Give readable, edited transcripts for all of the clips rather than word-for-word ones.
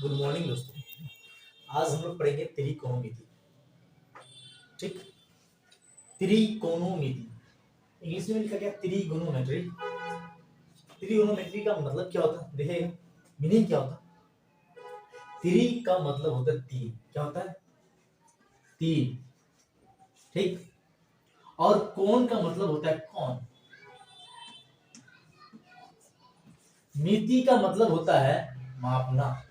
Good morning दोस्तों। आज हम लोग पढ़ेंगे त्रिकोणमिति। ठीक, त्रिकोणमिति इंग्लिश में लिखा गया त्रिगोनोमेट्री। त्रिगोनोमेट्री का मतलब क्या होता है, देखिएगा मीनिंग क्या होता है। त्रि का मतलब होता है तीन। क्या होता है? तीन। ठीक, और कोण का मतलब होता है कौन। मिति का मतलब होता है मापना।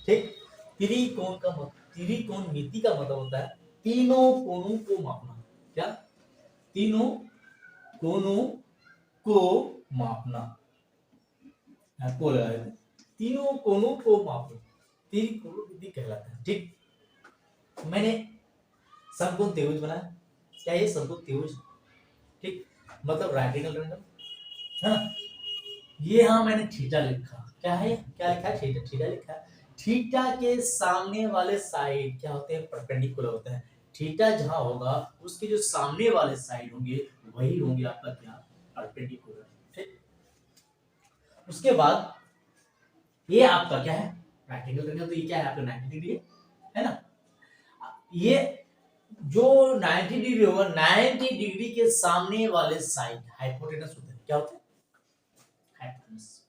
ठीक, त्रिकोणमिति का मतलब होता है तीनों कोणों को मापना। क्या? तीनों कोणों को मापना। को लगा देते, तीनों कोणों को मापना त्रिकोणमिति कहलाता है। ठीक, मैंने समकोण त्रिभुज बनाया। क्या ये समकोण त्रिभुज? ठीक, मतलब राइट एंगल ट्रायंगल है ना। ये हाँ मैंने थीटा लिखा। क्या है? क्या लिखा है? थीटा। थीटा लिखा है। थीटा के सामने वाले साइड क्या होते हैं? परपेंडिकुलर होते हैं। थीटा जहां होगा उसके जो सामने वाले साइड होंगे वही होंगे आपका क्या? परपेंडिकुलर। ठीक, उसके बाद ये आपका क्या है? Right angle triangle. तो ये क्या है? आपका 90 डिग्री है ना। ये जो 90 डिग्री होगा, 90 डिग्री के सामने वाले साइड हाइपोटेनस होते हैं। क्या होते हैं? हाइपोटेनस।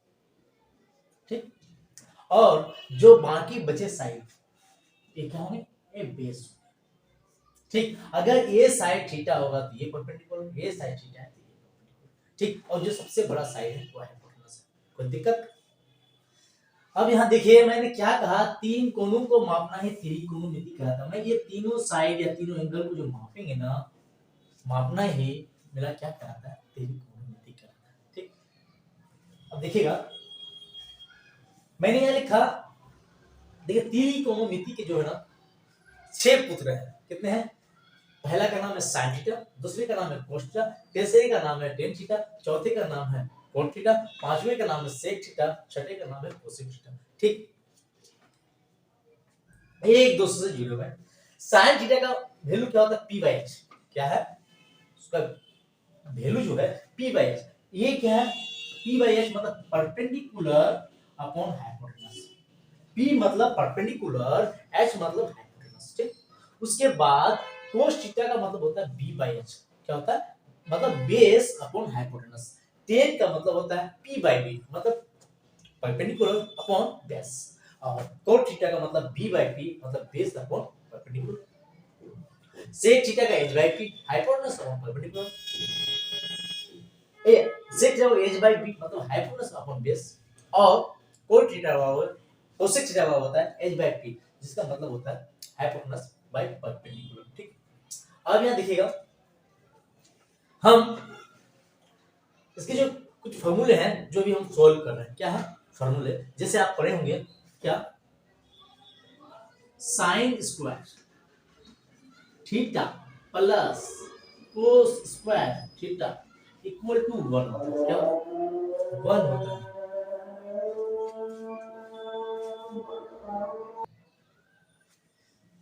ठीक, और जो बाकी बचे साइड ये क्या होंगे? ये बेस। ठीक, अगर ये साइड थीटा होगा तो ये परपेंडिकुलर, ये साइड थीटा है तो ये परपेंडिकुलर। ठीक, और जो सबसे बड़ा साइड है वो हाइपोटेनस है। कोई दिक्कत? अब यहाँ देखिए मैंने क्या कहा, तीन कोणों को मापना है त्रिकोणमिति कहलाता है। मैं ये तीनों साइड या तीनों एंगल को जो मापेंगे ना, मापना ही मेरा क्या कहलाता है? त्रिकोणमिति कहलाता है। ठीक, अब देखिएगा मैंने यहाँ लिखा, देखिए त्रिकोणमिति के जो है ना 6 पुत्र हैं। कितने हैं? पहला का नाम है साइन थीटा, दूसरे का नाम है कोस थीटा, तीसरे का नाम है टेन थीटा, चौथे का नाम है कोण थीटा, पांचवें का नाम है सेक थीटा, छठे का नाम है कोसेक थीटा। ठीक, एक दूसरे से जुड़े हुए हैं। साइन थीटा का वैल्यू क्या होता है? P by H. क्या है उसका वैल्यू? जो है पी बाई एच। ये क्या है? पी बाई एच मतलब परपेंडिकुलर अपॉन हाइपोटेनस। पी मतलब परपेंडिकुलर, एच मतलब हाइपोटेनस। ठीक, उसके बाद कोस थीटा का मतलब होता है बी बाई एच। क्या होता है? मतलब बेस अपॉन हाइपोटेनस। टेन का मतलब होता है पी बाई बी, मतलब परपेंडिकुलर अपॉन बेस। और कोट थीटा का मतलब बी बाई पी, मतलब base upon perpendicular. Sec theta का H by P, hypotenuse upon perpendicular. ए सेक थीटा का एच बाई बी मतलब हाइपोटेनस अपॉन बेस। और कोट थीटा का कोसेक थीटा का होता है एच बाई पी, जिसका मतलब होता है हाइपोटेनस बाय परपेंडिकुलर। ठीक, अब यहां देखिएगा हम इसके जो कुछ फॉर्मूले हैं जो भी हम सॉल्व कर रहे हैं। क्या है फॉर्मूले? जैसे आप पढ़े होंगे क्या, sine square theta plus cos square theta equal to 1 होता है। क्या 1 होता है?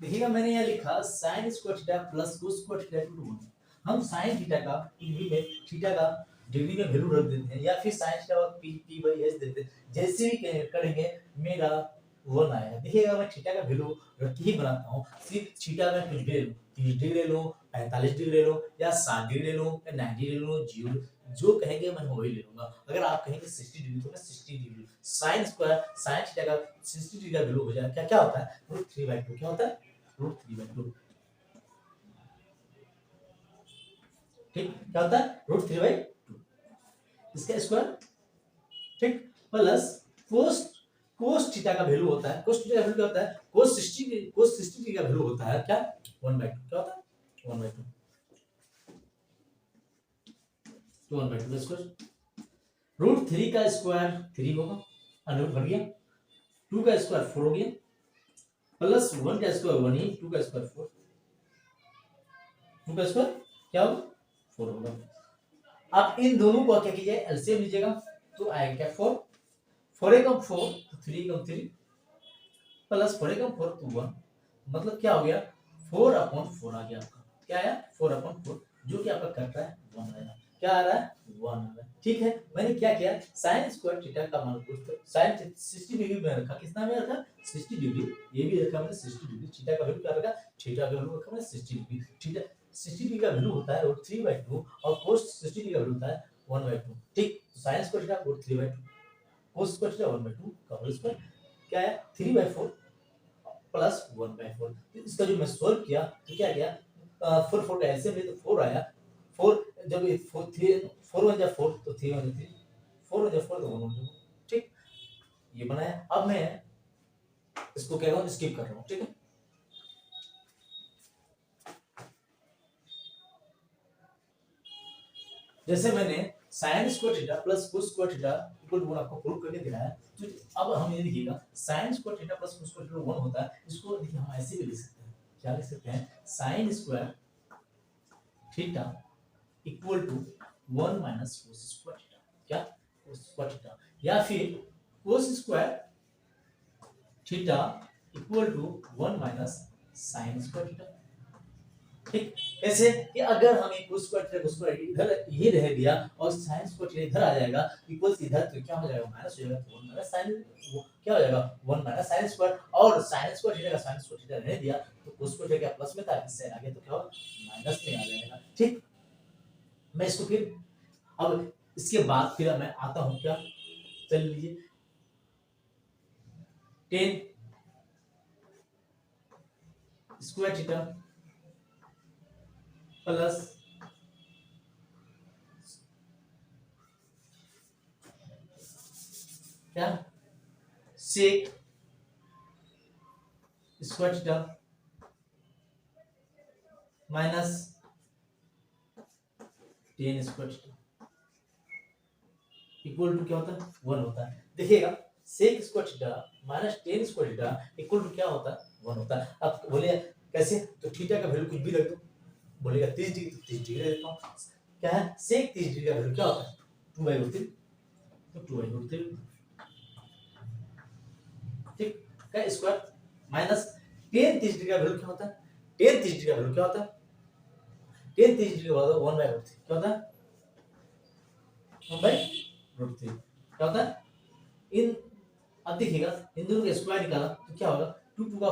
देखिएगा मैंने यहाँ लिखा sine square theta plus cos square theta equal to 1। हम साइन थीटा का डिग्री में, थीटा का डिग्री में वैल्यू रख देते हैं, या फिर साइन थीटा और पी पी बाई एच देते हैं। जैसे भी करेंगे मेरा 1 आएगा। देखिएगा मैं थीटा का वैल्यू रख के ही बनाता हूँ। सिर्फ थीटा में कुछ भी ले लो, 30 डिग्री ले लो, 45 डिग्री ले लो, या 60 डिग्री ले लो, या 90 डिग्री ले लो, जीरो जो कहेंगे मैं वही ले लूंगा। अगर आप कहेंगे 60 डिग्री तो मैं 60 degree. Sine square sine theta का 60 डिग्री का वैल्यू हो जाएगा। क्या क्या होता है? √3/2। क्या होता है? √3/2। ठीक, क्या होता है? √3/2 इसका स्क्वायर। ठीक, प्लस कोस कोस थीटा का वैल्यू होता है, कोस थीटा का वैल्यू क्या होता है? कोस 60 डिग्री का वैल्यू होता है क्या? 1/2। क्या होता है? 1/2। तो 1/2 का स्क्वायर। √3 का स्क्वायर 3 होगा, अंडर भर गया। 2 का स्क्वायर 4 हो गया, प्लस 1 का स्क्वायर 1 ही, 2 का स्क्वायर 4, 2 का स्क्वायर क्या होगा? 4 होगा। आप इन दोनों को क्या कीजिए? एलसीएम लीजिएगा तो आएगा क्या? 4। 4 एकम 4 तो 3 एकम 3 प्लस 4 एकम 4 तो 1, मतलब क्या हो गया? 4/4 आ गया आपका। क्या आया? 4/4, जो कि आपका कट रहा है 1 आएगा। क्या आ रहा है? 1 आ रहा है। ठीक है, मैंने क्या किया, साइन स्क्वायर थीटा का मान पूछते, साइन 60 डिग्री में रखा, कितना में रखा 60 डिग्री, ये भी रखा मैंने 60 डिग्री, थीटा का वैल्यू क्या रखा, थीटा का वैल्यू रखा मैंने 60 डिग्री, थीटा 60 डिग्री का वैल्यू होता है √3/2 और cos 60 डिग्री का वैल्यू होता है 1/2, ठीक, sign square theta √3/2, cos square theta 1/2 का होल स्क्वायर क्या है 3/4 प्लस 1/4, इसका जो मैं सॉल्व किया तो क्या गया, 4 4 का एलसीएम ले तो 4 आया, 4 जब ये 4 3 4 1 जा 4 तो 3 1 जा 3, 4 1 जा 4 तो 1 1 जा, ठीक, ये बनाया। अब मैं इसको क्या करूं, स्किप कर रहा हूं, ठीक है। जैसे मैंने sin square theta plus cos square theta equal to 1 आपको प्रूव करके दिखाया, तो अब हम ये देखिएगा sin square theta plus cos square theta 1 होता है, इसको देखिए हम ऐसे भी लिख सकते हैं, क्या लिख सकते हैं, sin square theta equal to 1 minus cos square theta, क्या cos स्क्वायर थीटा, या फिर cos square theta equal to 1 minus sin square theta, ठीक, ऐसे कि अगर हम एक cos square theta cos square इधर ये रह दिया और sin स्क्वायर थीटा इधर आ जाएगा इक्वल्स इधर, तो क्या हो जाएगा माइनस हो जाएगा, तो 1 माइनस sin, वो क्या हो जाएगा 1 माइनस sin स्क्वायर, और sin स्क्वायर थीटा का sin स्क्वायर थीटा रहने दिया तो cos स्क्वायर थीटा क्या प्लस में था, इससे आगे तो क्या होगा माइनस में आ जाएगा, ठीक। मैं इसको फिर अब इसके बाद फिर मैं आता हूं क्या, चल लीजिए 10 स्क्वायर थीटा प्लस क्या sec square theta minus 10 square theta equal to क्या होता है 1 होता है। देखिएगा sec square theta minus 10 square theta equal to क्या होता है 1 होता है। अब बोले कैसे, तो थीटा का वैल्यू कुछ भी रख दो, बोलेगा 30 डिग्री, तो 30 डिग्री रखता हूं, क्या है सेक 30 डिग्री का वैल्यू क्या होता है 2/√3, तो 2/√3, ठीक, का स्क्वायर माइनस 10 30 डिग्री का वैल्यू क्या होता है, 10 30 डिग्री का वैल्यू क्या होता है, 10 30 डिग्री का वैल्यू 1/√3 क्या होता है 1/√3 क्या होता है इन, अब देखिएगा इन दोनों का स्क्वायर निकाला तो क्या होगा 2 2 का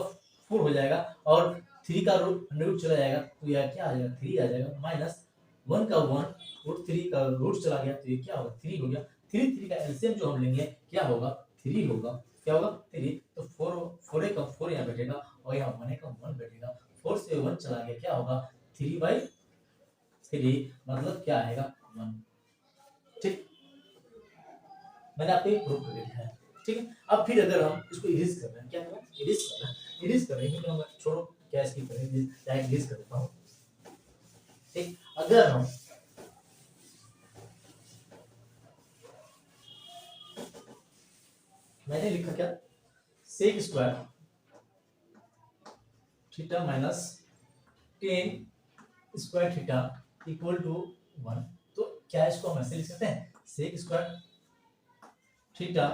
4 हो जाएगा और 3 का रूट चला जाएगा तो यह क्या आ जाएगा 3 आ जाएगा, माइनस 1 का 1 रूट 3 का रूट चला गया तो ये क्या होगा 3 हो गया, 3 3 का एलसीएम जो हम लेंगे क्या होगा 3 होगा, क्या होगा 3, तो 4 4 का 4 यहां बैठेगा और यहां 1 का 1 बैठेगा, 4 से 1 चला गया क्या होगा 3/3, मतलब क्या आएगा 1, ठीक, मैंने आपको एक प्रूफ करके दिखाया, ठीक है। अब फिर अगर हम इसको इरेज कर रहे हैं, क्या करना है इरेज करना है, इरेज कर रहे हैं तो हम छोड़ो क्या इसकी करेंगे, क्या इरेज कर देता हूं, ठीक, अगर हम मैंने लिखा क्या sec square theta minus 10 square theta equal to 1, तो क्या इसको हम ऐसे लिख सकते हैं sec square theta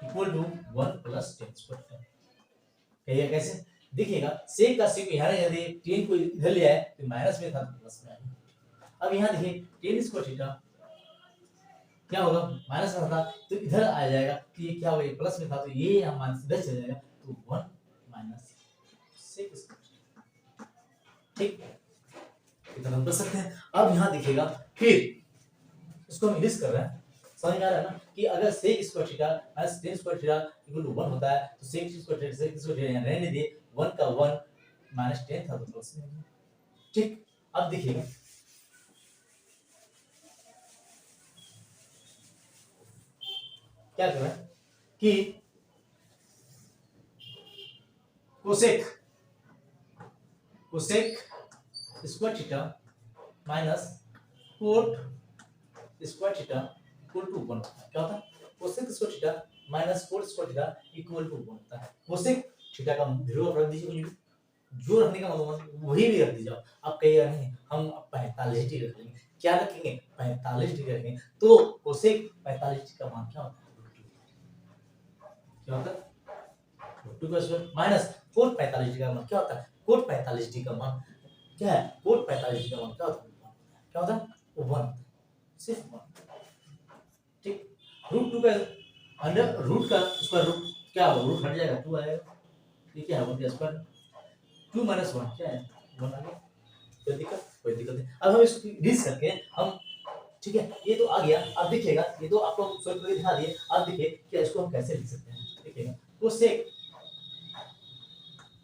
equal to 1 plus 10 square theta, कहिए कैसे, देखिएगा सेक का सेक यहाँ यदि 10 को इधर ले आए तो माइनस में था तो प्लस में आएगा, अब यहाँ देखिए 10 स्क्वायर थीटा क्या होगा माइनस में था तो इधर आ जाएगा, तो ये क्या होगा प्लस में था तो ये हम माइनस इधर चला जाएगा तो 1 माइनस सेक स्क्वायर, ठीक, इतना हम कर सकते हैं। अब यहाँ देखिएगा फिर इसको हम इरेज कर रहे हैं, समझ में आ रहा है ना कि अगर sec square theta minus 10 square theta equal to 1 होता है तो सेक स्क्वायर थीटा यहाँ रहने दिए 1 का 1 माइनस 10 था तो प्लस में, ठीक। अब देखिएगा क्या कर रहा है कि cosec cosec square theta minus cot square theta equal to 1 होता है, क्या होता है cosec square theta minus cot square theta equal to 1 होता है। कोसेक थीटा का वैल्यू रख दीजिए, जो रखने का मतलब वही भी रख दीजिए, आप कहिएगा नहीं हम 45 डिग्री रख लेंगे, क्या रखेंगे 45 डिग्री रखेंगे, तो कोसेक 45 डिग्री का मान क्या होता है क्या होता है रूट 2 का स्क्वायर माइनस कोट 45 डिग्री का मान क्या होता है कोट 45 डिग्री का मान क्या है कोट 45 डिग्री का मान क्या होता है 1 होता है, सिर्फ 1, रूट टू का अंडर रूट का स्क्वायर रूट क्या होगा, रूट हट जाएगा, 2 आएगा। ये क्या है, 1 का स्क्वायर, 2 माइनस 1 क्या है, 1 आ गया। कोई दिक्कत नहीं। अब हम इसको डिस करके हम, ठीक है, ये तो आ गया। अब देखिएगा, ये तो आपको सॉल्व करके दिखा दिए। अब देखिए कि इसको हम कैसे लिख सकते हैं। देखिएगा, cosec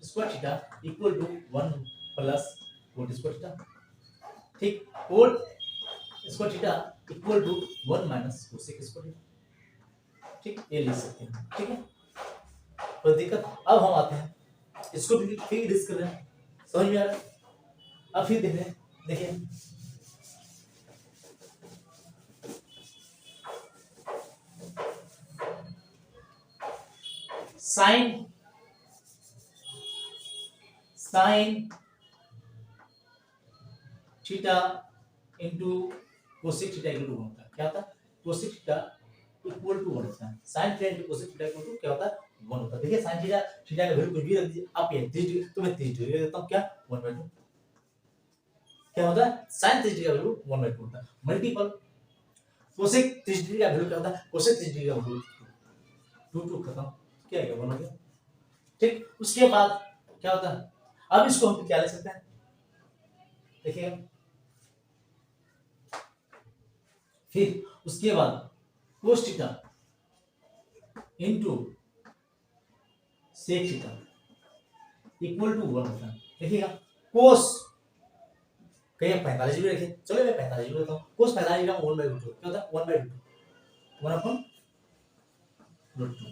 square theta equal to 1 plus cot square theta, ठीक, cot square theta equal to 1 minus cosec square theta, ठीक, ये लिख सकते हैं। ठीक है, कोई दिक्कत। अब हम आते हैं इसको भी फिर डिस कर रहे हैं, समझ में आ रहा है। अब फिर देख रहे हैं, देखिए sine theta into cosec theta equal to 1 होता है। क्या होता है, कोसेक थीटा इक्वल टू 1 होता है। Sine theta into cosec theta equal to क्या होता है, 1 होता है। देखिए साइन थीटा का वैल्यू कुछ भी रख दीजिए आप, ये 30 डिग्री तो मैं 30 डिग्री देता हूं, क्या 1/2 क्या होता है, साइन 30 डिग्री का वैल्यू 1/2 होता है। मल्टीपल कोसेक 30 डिग्री का वैल्यू क्या होता है, कोसेक 30 डिग्री का वैल्यू 2 खत्म, क्या है 1 हो गया। ठीक, उसके बाद क्या होता है, अब इसको हम क्या लिख सकते हैं, देखिए फिर उसके बाद cos theta into sec theta equal to 1 होता है। देखिएगा कोस कहीं 45 डिग्री रखे, चलो मैं 45 डिग्री लेता हूं। कोस 45 डिग्री का 1/2 क्या होता है, 1/2 1/√2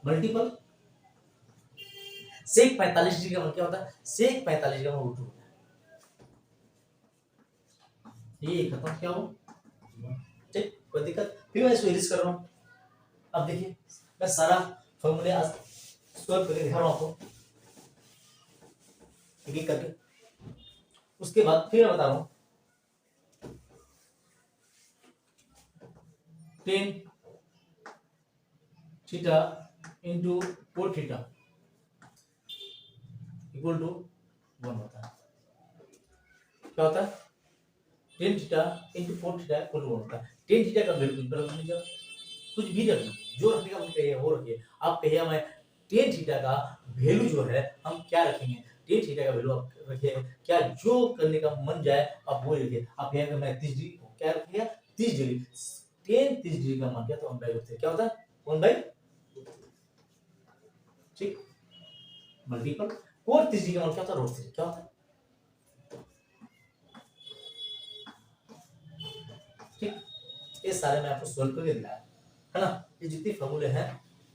मल्टीपल सेक 45 डिग्री का मतलब क्या होता है, सेक 45 डिग्री का √2 होता है। ये खत्म, क्या हो, ठीक, कोई दिक्कत। फिर मैं इसको इरेज कर रहा हूं। अब देखिए मैं सारा फॉर्मूले आज सॉल्व करके दिखा रहा हूं आपको एक एक करके। उसके बाद फिर मैं बता रहा हूं 10 theta into cot theta equal to 1 होता है। क्या होता है, 10 theta into cot theta equal to 1 होता है। 10 थीटा का वैल्यू कुछ भी रख लो, जो रखने का मन कहिए वो रखिए। आप कहिए मैं 10 थीटा का वैल्यू जो है हम क्या रखेंगे, 10 थीटा का वैल्यू आप रखिए, क्या जो करने का मन जाए आप वो रखिए। आप कहिए मैं 30 डिग्री क्या रखिएगा, 30 डिग्री, 10 30 डिग्री का मान क्या, तो 1/2 क्या होता है, 1/, ठीक, मल्टीपल कोट 30 डिग्री का मान क्या होता है, √3 क्या होता है, ठीक। ये सारे मैं आपको सोल्व करके दिखाया है ना। ये जितने फॉर्मूले हैं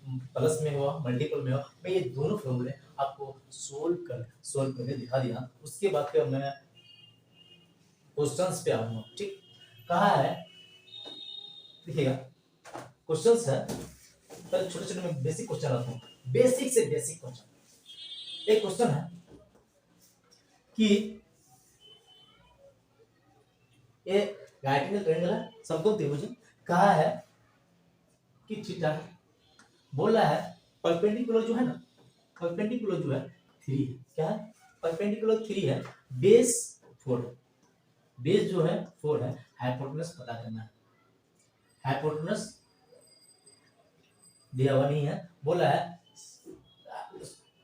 प्लस में हुआ मल्टीपल में हुआ, मैं ये दोनों फॉर्मूले आपको सोल्व करके दिखा दिया। उसके बाद फिर मैं क्वेश्चंस पे आऊंगा, ठीक। कहा है, देखिएगा क्वेश्चंस है, पहले छोटे छोटे मैं बेसिक क्वेश्चन लाता हूँ, बेसिक से बेसिक क्वेश्चन। एक क्वेश्चन है कि ये राइट एंगल ट्रायंगल है, समकोण त्रिभुज, कहा है कि थीटा बोला है परपेंडिकुलर जो है ना, परपेंडिकुलर जो है 3 है, क्या है, परपेंडिकुलर 3 है, बेस 4 है, बेस जो है 4 है, हाइपोटेनस पता करना है। हाइपोटेनस दिया हुआ नहीं है, बोला है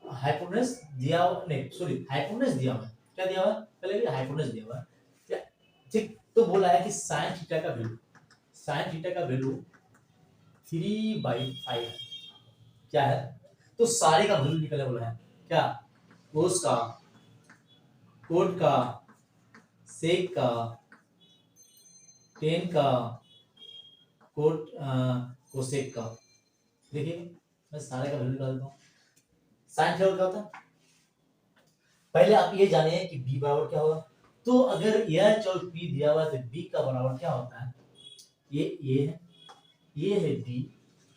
हाइपोटेनस दिया हुआ नहीं, सॉरी हाइपोटेनस दिया हुआ है, क्या दिया हुआ है, पहले भी हाइपोटेनस दिया हुआ है, क्या, ठीक। तो बोला है कि साइन थीटा का वैल्यू, साइन थीटा का वैल्यू 3/5 है, क्या है, तो सारे का वैल्यू निकलने वाला है, क्या, कोस का, कोट का, सेक का, टेन का, कोट कोसेक का। देखिए मैं सारे का वैल्यू निकाल देता हूँ। साइन थीटा क्या होता है, पहले आप ये जानिए कि b बराबर क्या होगा। तो अगर h और p दिया हुआ है तो b का बराबर क्या होता है, ये a है, ये है b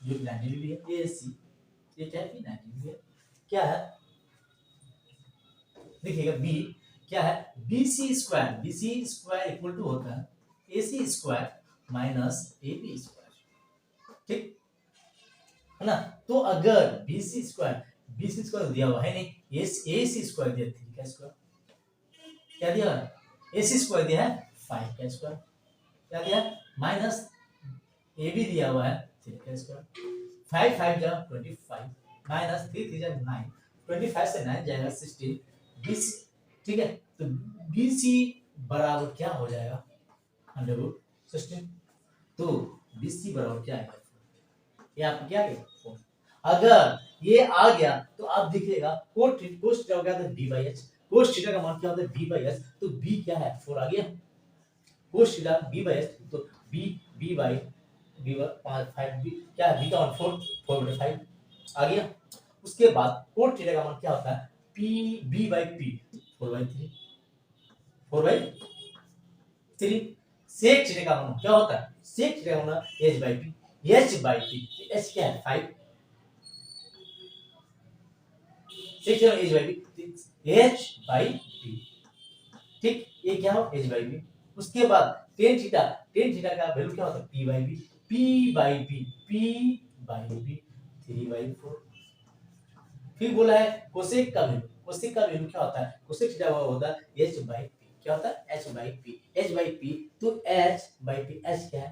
जो 90 डिग्री है, ये c, ये क्या है, 90 डिग्री है, क्या है, देखिएगा b क्या है, bc स्क्वायर इक्वल टू होता है ac square minus ab square, ठीक है ना। तो अगर bc स्क्वायर दिया हुआ है नहीं, ac स्क्वायर दिया 3 का स्क्वायर, क्या दिया है, ac स्क्वायर दिया है 5 का स्क्वायर, क्या दिया है, माइनस ab दिया हुआ है 3 का स्क्वायर 5 5 जा 25 माइनस 3 3 जा 9 25 से 9 जाएगा 16 20 ठीक है। तो BC बराबर क्या हो जाएगा अंडर रूट 16। तो BC बराबर क्या आएगा ये आपको क्या आएगा 4। अगर ये आ गया तो आप देखिएगा कोस थीटा हो गया तो b/h कोस थीटा का मान क्या होता है b/h तो b क्या है 4 आ गया कोस थीटा b/h तो b बाय 5 b क्या है b का मान 4/5 आ गया। उसके बाद कोट थीटा का मान क्या होता है p b/p 4/3 सेक थीटा का मान क्या होता है सेक थीटा का मान h/p h क्या है 5 सेक थीटा h/p ठीक ये क्या हो h/p। उसके बाद टेन थीटा का वैल्यू क्या होता है p/b 3/4। फिर बोला है कोसेक का वैल्यू क्या होता है कोसेक थीटा होता है h/p क्या होता है h/p तो h/p h क्या है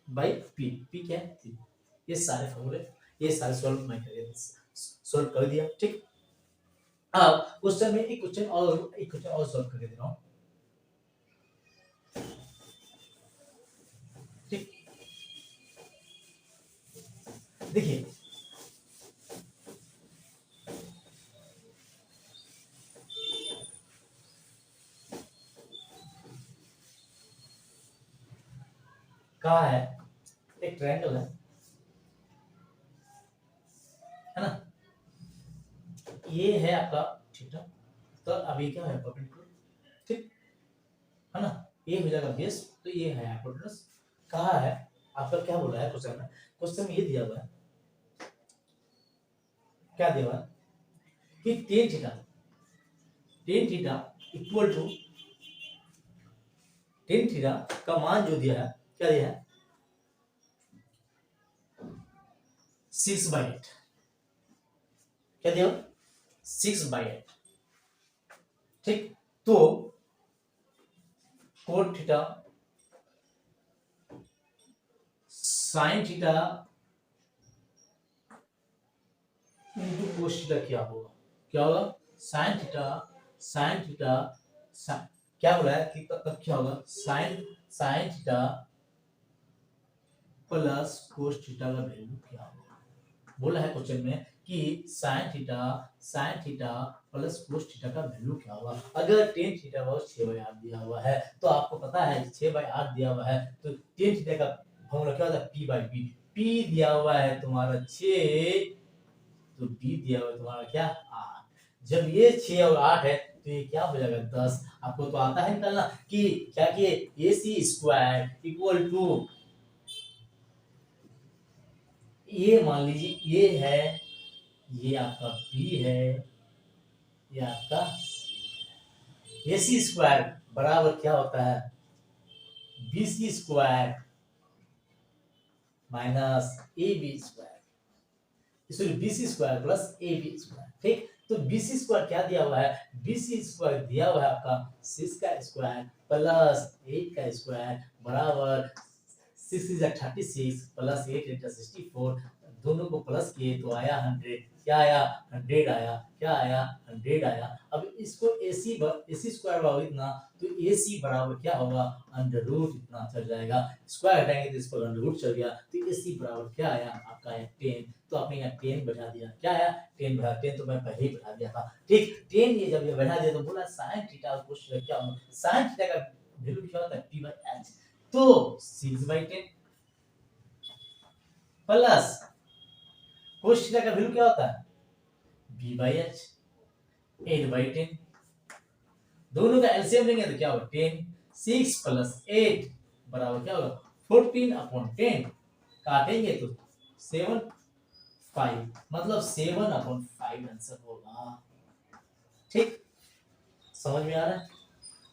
5/p p क्या है 3। ये सारे फॉर्मूले ये सारे सॉल्व कर दिया ठीक। अब क्वेश्चन में एक क्वेश्चन और सॉल्व करके दे रहा हूं ठीक। देखिए कहा है एक ट्रायंगल है ना ये है आपका थीटा तो अभी क्या है परपेंडिकुलर ठीक है ना ये हो जाएगा बेस तो ये है हाइपोटेनस। कहा है आपका क्या बोला है क्वेश्चन में ये दिया हुआ है क्या दिया हुआ है कि tan theta equal to tan theta का मान जो दिया है क्या दिया है 6/8 क्या दिया 6/8 ठीक। तो cot theta sine theta into cos theta क्या होगा साइन थीटा क्या बोला है कि तब क्या होगा sine theta plus cos theta का वैल्यू क्या होगा। बोला है क्वेश्चन में कि sine theta plus cos theta का वैल्यू क्या होगा। अगर टेन थीटा बराबर 6/8 दिया हुआ है तो आपको पता है 6/8 दिया हुआ है तो टेन थीटा का फॉर्मूला क्या होता है p/b p दिया हुआ है तुम्हारा 6 तो b दिया हुआ है तुम्हारा क्या 8। जब ये 6 और 8 है तो ये क्या हो जाएगा 10। आपको तो आता है निकालना कि क्या कि AC² इक्वल टू ये मान लीजिए ये है ये आपका b है ये आपका AC² बराबर क्या होता है BC² माइनस AB² इसलिए BC² प्लस AB² ठीक। तो BC² क्या दिया हुआ है BC² दिया हुआ है आपका 6 का स्क्वायर प्लस 8 का स्क्वायर बराबर 6 is 36 प्लस 8 is 64 दोनों को प्लस किए तो आया 100 क्या आया 100 आया क्या आया 100 आया। अब इसको AC² बराबर इतना तो AC बराबर क्या होगा अंडर रूट इतना चल जाएगा स्क्वायर हटाएंगे तो इस पर अंडर रूट चल गया तो AC बराबर क्या आया आपका है 10 तो आपने यहाँ 10 बैठा दिया क्या आया 10 बैठा 10 तो मैं पहले ही बैठा दिया था ठीक 10 ये जब ये बैठा दिया तो बोला sin थीटा और cos थीटा क्या होगा sin थीटा का वैल्यू क्या होता है p/h तो 6/10 प्लस cos थीटा का वैल्यू क्या होता है b/h 8/10 दोनों का एलसीएम लेंगे तो क्या होगा 10 6 प्लस 8 बराबर क्या होगा 14/10 काटेंगे तो 7 5 मतलब 7/5 आंसर होगा ठीक। समझ में आ रहा है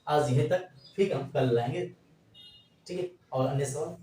आज यह तक फिर हम कल लाएंगे ठीक है और अन्य सवाल